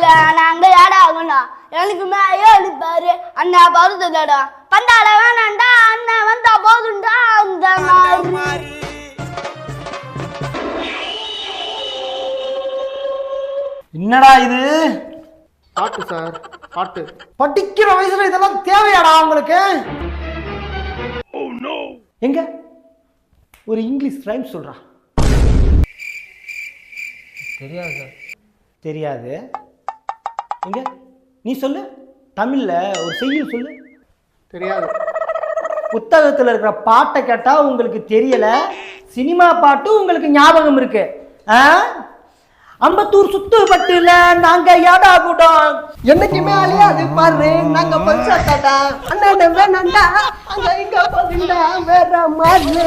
ஊர்ல நாங்க ஏடா ஆகணும் எனக்கு மேயே எழுப்பாரு அண்ணா பருத்தடா பந்தாட வேணாண்டா அண்ணன் வந்தா போதுண்டா அந்த மாதிரி. என்னடா இது? பாட்டு சார், பாட்டு. படிக்கிற வயசுல இதெல்லாம் தேவையாடா உங்களுக்கு? எங்க ஒரு இங்கிலீஷ் ரைம் சொல்றா. தெரியாது சார். தெரியாது? எங்க நீ சொல்லு, தமிழ்ல ஒரு செய்யுள் சொல்லு. தெரியாது. புத்தகத்துல இருக்கிற பாட்டை கேட்டா உங்களுக்கு தெரியல, சினிமா பாட்டு உங்களுக்கு ஞாபகம் இருக்கு. அம்பத்தூர் சுத்துப்பட்டுல நாங்க யாடா கூட்டம் என்னைக்குமே அழியாது பாரு நாங்க பல்சா காட்டா அண்ணன் வேணாண்டா அங்க இங்க போகுண்டா வேற மாதிரி.